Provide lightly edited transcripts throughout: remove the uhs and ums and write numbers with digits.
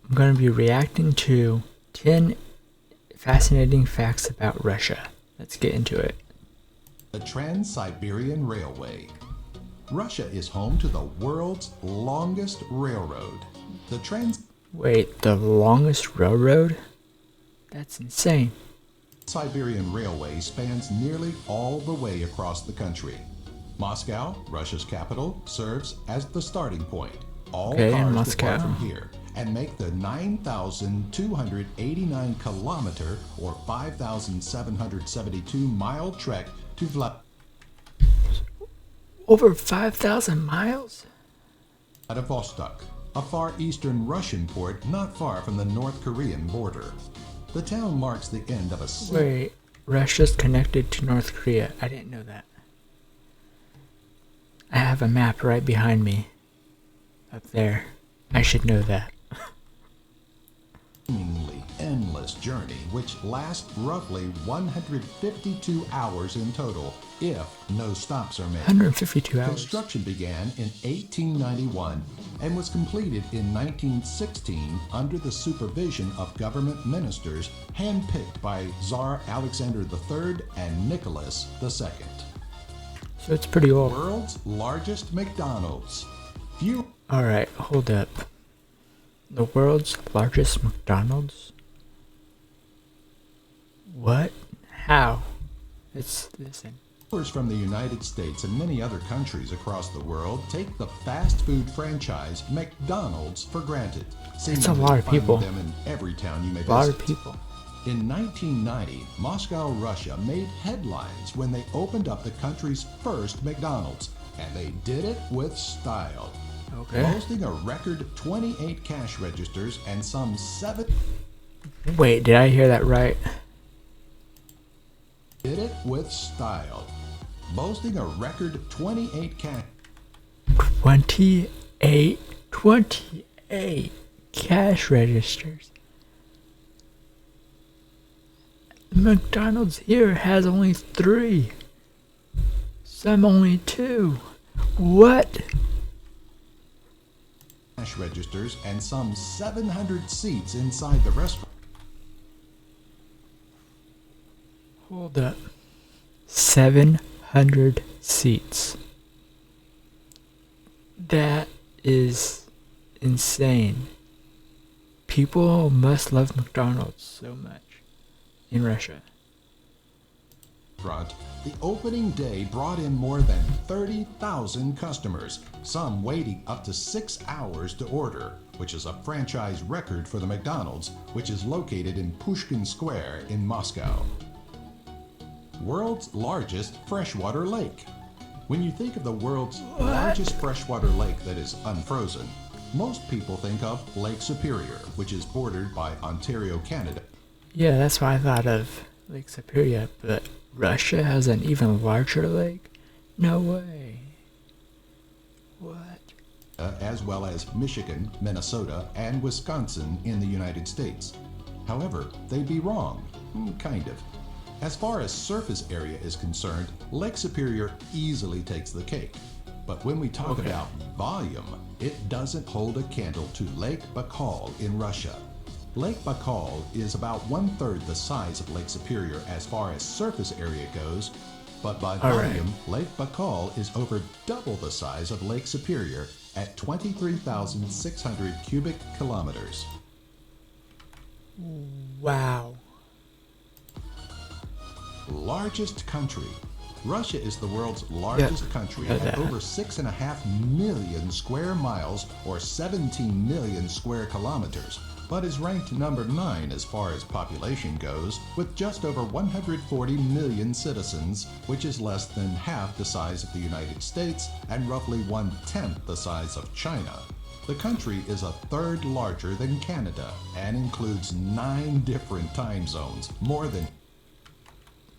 I'm going to be reacting to 10 fascinating facts about Russia. Let's get into it. The Trans-Siberian Railway. Russia is home to the world's longest railroad. Wait, the longest railroad? That's insane. Siberian Railway spans nearly all the way across the country. Moscow, Russia's capital, serves as the starting point. All cars depart from here and make the 9,289 kilometer or 5,772 mile trek to Over 5,000 miles? Vladivostok, a far eastern Russian port not far from the North Korean border. The town marks the end of a... Wait, Russia's connected to North Korea. I didn't know that. I have a map right behind me. Up there. I should know that. Seemingly endless journey which lasts roughly 152 hours in total if no stops are made. 152 hours. Construction began in 1891 and was completed in 1916 under the supervision of government ministers handpicked by Tsar Alexander III and Nicholas II. So it's pretty old. World's largest McDonald's. Alright, hold up. The world's largest McDonald's? What? How? Let's listen. Viewers from the United States and many other countries across the world take the fast food franchise McDonald's for granted. It's a lot of people. Them in every town you may visit. A lot of people. In 1990, Moscow, Russia made headlines when they opened up the country's first McDonald's, and they did it with style. Okay. Boasting a record 28 cash registers and some 7... Wait, did I hear that right? Did it with style. Boasting a record 28 cash registers. McDonald's here has only 3. Some only 2. What? Cash registers and some 700 seats inside the restaurant. Hold up. 700 seats. That is insane. People must love McDonald's so much in Russia. The opening day brought in more than 30,000 customers, some waiting up to 6 hours to order, which is a franchise record for the McDonald's, which is located in Pushkin Square in Moscow. World's largest freshwater lake. When you think of the world's largest freshwater lake that is unfrozen, most people think of Lake Superior, which is bordered by Ontario, Canada. Yeah, that's what I thought of, Lake Superior, but Russia has an even larger lake? No way. What? As well as Michigan, Minnesota, and Wisconsin in the United States. However, they'd be wrong. Kind of. As far as surface area is concerned, Lake Superior easily takes the cake. But when we talk about volume, it doesn't hold a candle to Lake Baikal in Russia. Lake Baikal is about 1/3 the size of Lake Superior as far as surface area goes, but by volume, Lake Baikal is over double the size of Lake Superior at 23,600 cubic kilometers. Wow. Largest country. Russia is the world's largest country at over 6.5 million square miles or 17 million square kilometers, but is ranked number 9 as far as population goes, with just over 140 million citizens, which is less than half the size of the United States and roughly 1/10 the size of China. The country is a third larger than Canada and includes 9 different time zones, more than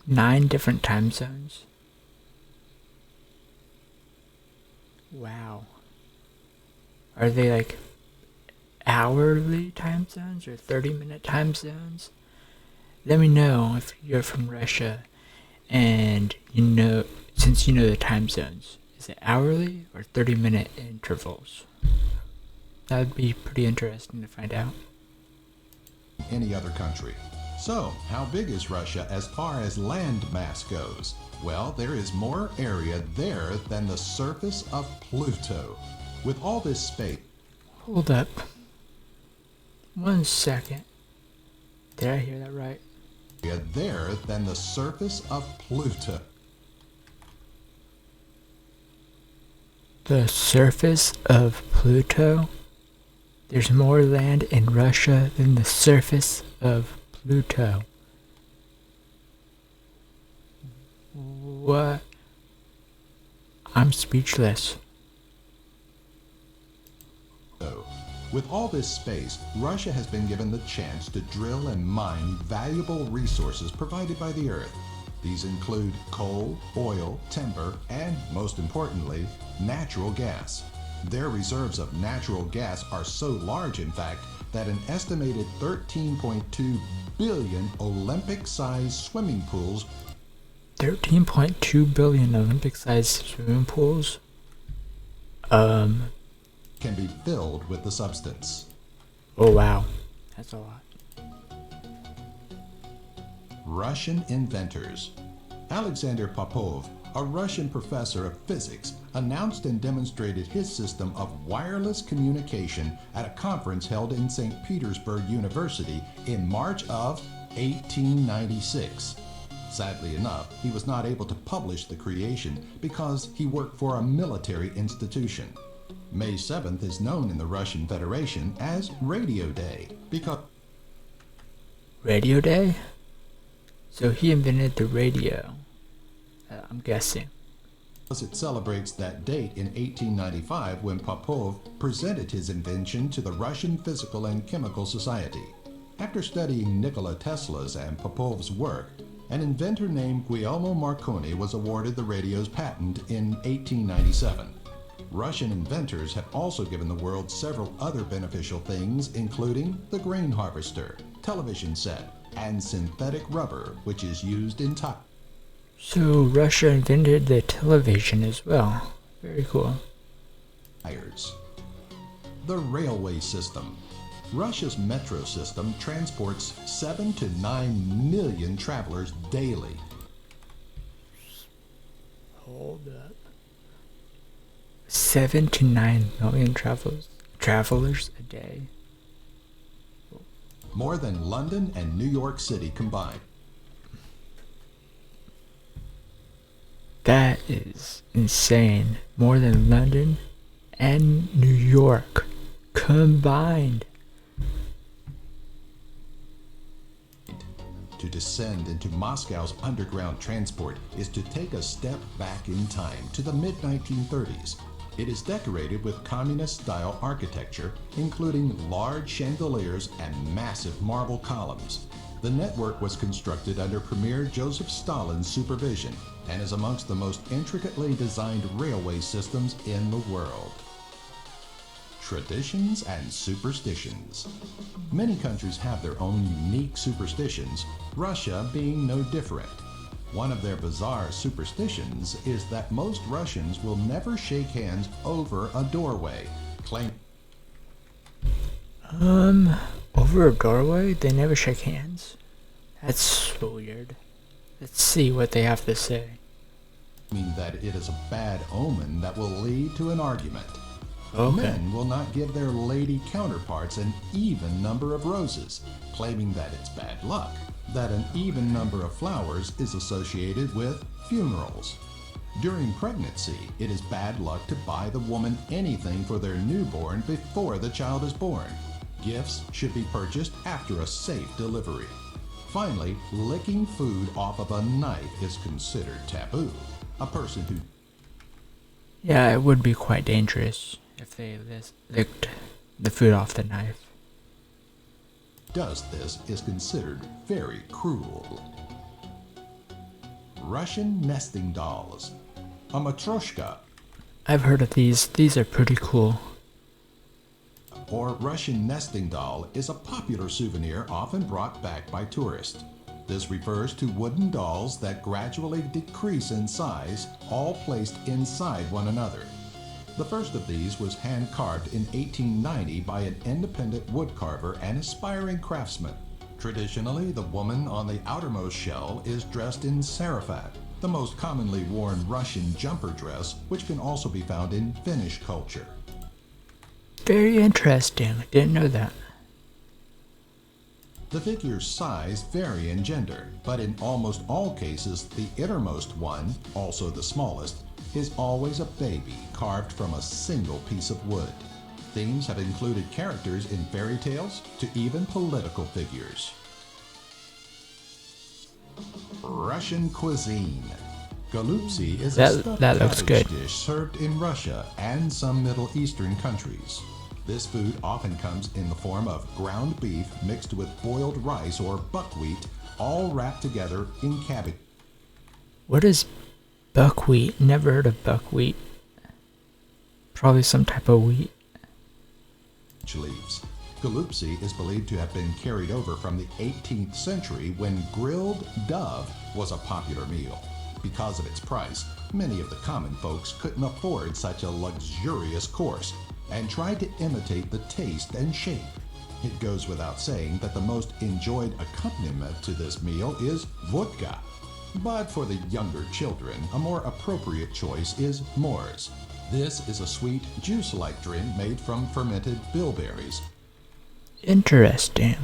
9 different time zones? Wow. Are they like hourly time zones or 30-minute time zones? Let me know if you're from Russia and since you know the time zones. Is it hourly or 30-minute intervals? That would be pretty interesting to find out. any other country. So, how big is Russia as far as land mass goes? Well, there is more area there than the surface of Pluto. With all this space, Hold up. 1 second. Did I hear that right? there than the surface of Pluto. The surface of Pluto? There's more land in Russia than the surface of Pluto. What? I'm speechless. With all this space, Russia has been given the chance to drill and mine valuable resources provided by the Earth. These include coal, oil, timber, and, most importantly, natural gas. Their reserves of natural gas are so large, in fact, that an estimated 13.2 billion Olympic-sized swimming pools 13.2 billion Olympic-sized swimming pools? can be filled with the substance. Oh wow. That's a lot. Russian inventors. Alexander Popov, a Russian professor of physics, announced and demonstrated his system of wireless communication at a conference held in St. Petersburg University in March of 1896. Sadly enough, he was not able to publish the creation because he worked for a military institution. May 7th is known in the Russian Federation as Radio Day because Radio Day? So he invented the radio. I'm guessing. it celebrates that date in 1895 when Popov presented his invention to the Russian Physical and Chemical Society. After studying Nikola Tesla's and Popov's work, an inventor named Guglielmo Marconi was awarded the radio's patent in 1897. Russian inventors have also given the world several other beneficial things, including the grain harvester, television set, and synthetic rubber, which is used in So Russia invented the television as well. Very cool. tires. The railway system. Russia's metro system transports 7 to 9 million travelers daily. Hold up. 7 to 9 million travelers a day. More than London and New York City combined. That is insane. More than London and New York combined. To descend into Moscow's underground transport is to take a step back in time to the mid-1930s. It is decorated with communist-style architecture, including large chandeliers and massive marble columns. The network was constructed under Premier Joseph Stalin's supervision and is amongst the most intricately designed railway systems in the world. Traditions and superstitions. Many countries have their own unique superstitions, Russia being no different. One of their bizarre superstitions is that most Russians will never shake hands over a doorway, claim Over a doorway? They never shake hands? That's so weird. Let's see what they have to say. mean that it is a bad omen that will lead to an argument. Okay. Men will not give their lady counterparts an even number of roses, claiming that it's bad luck, that an even number of flowers is associated with funerals. During pregnancy, it is bad luck to buy the woman anything for their newborn before the child is born. Gifts should be purchased after a safe delivery. Finally, licking food off of a knife is considered taboo. A person who Yeah, it would be quite dangerous if they licked the food off the knife. does this is considered very cruel. Russian nesting dolls. A matryoshka, I've heard of these. These are pretty cool. or Russian nesting doll, is a popular souvenir often brought back by tourists. This refers to wooden dolls that gradually decrease in size, all placed inside one another. The first of these was hand-carved in 1890 by an independent woodcarver and aspiring craftsman. Traditionally, the woman on the outermost shell is dressed in sarafat, the most commonly worn Russian jumper dress, which can also be found in Finnish culture. Very interesting. Didn't know that. The figure's size vary in gender, but in almost all cases, the innermost one, also the smallest, is always a baby carved from a single piece of wood. Themes have included characters in fairy tales to even political figures. Russian cuisine. Golubtsi is a stuffed that looks cabbage good. dish served in Russia and some Middle Eastern countries. This food often comes in the form of ground beef mixed with boiled rice or buckwheat, all wrapped together in cabbage What is buckwheat? Never heard of buckwheat. Probably some type of wheat. leaves. Golubtsi is believed to have been carried over from the 18th century when grilled dove was a popular meal. Because of its price, many of the common folks couldn't afford such a luxurious course and tried to imitate the taste and shape. It goes without saying that the most enjoyed accompaniment to this meal is vodka. But for the younger children, a more appropriate choice is mors. This is a sweet, juice-like drink made from fermented bilberries, Interesting.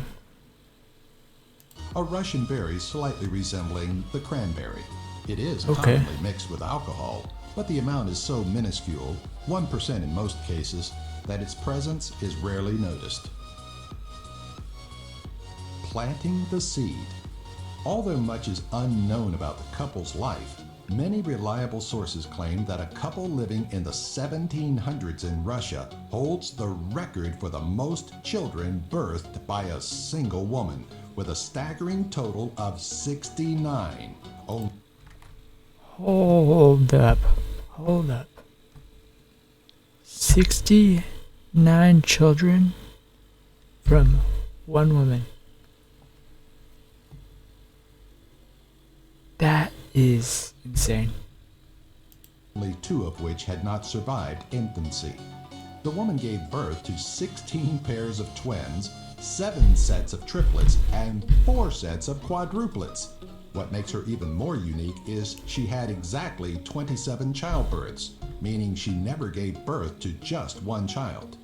a Russian berry slightly resembling the cranberry. It is Okay. commonly mixed with alcohol, but the amount is so minuscule, 1% in most cases, that its presence is rarely noticed. Planting the seed. Although much is unknown about the couple's life, many reliable sources claim that a couple living in the 1700s in Russia holds the record for the most children birthed by a single woman, with a staggering total of 69. Only Hold up. 69 children from one woman. That is insane. two of which had not survived infancy. The woman gave birth to 16 pairs of twins, 7 sets of triplets, and 4 sets of quadruplets. What makes her even more unique is she had exactly 27 childbirths, meaning she never gave birth to just one child.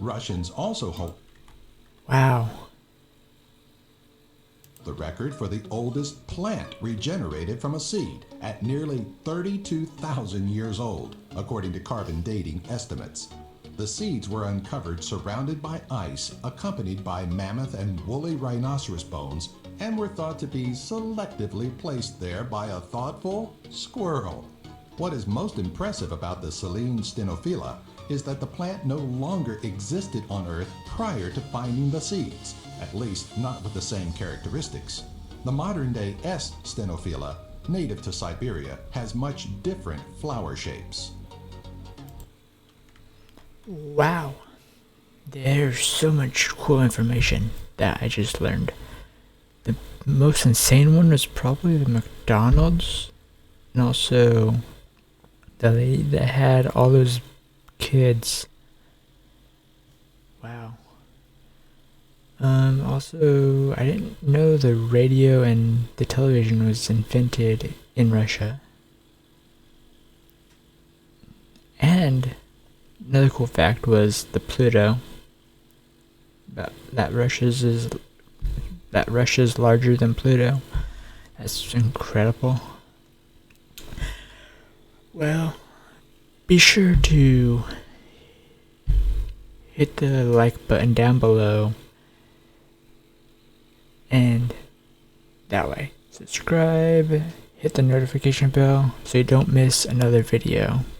Russians also hold Wow. the record for the oldest plant regenerated from a seed at nearly 32,000 years old, according to carbon dating estimates. The seeds were uncovered surrounded by ice, accompanied by mammoth and woolly rhinoceros bones, and were thought to be selectively placed there by a thoughtful squirrel. What is most impressive about the Silene stenophila is that the plant no longer existed on Earth prior to finding the seeds, at least not with the same characteristics. The modern-day S. stenophila, native to Siberia, has much different flower shapes. Wow. There's so much cool information that I just learned. The most insane one was probably the McDonald's, and also the lady that had all those kids. Wow. Also, I didn't know the radio and the television was invented in Russia. And another cool fact was the Pluto. That Russia's larger than Pluto. That's incredible. Well, be sure to hit the like button down below, and that way subscribe, hit the notification bell so you don't miss another video.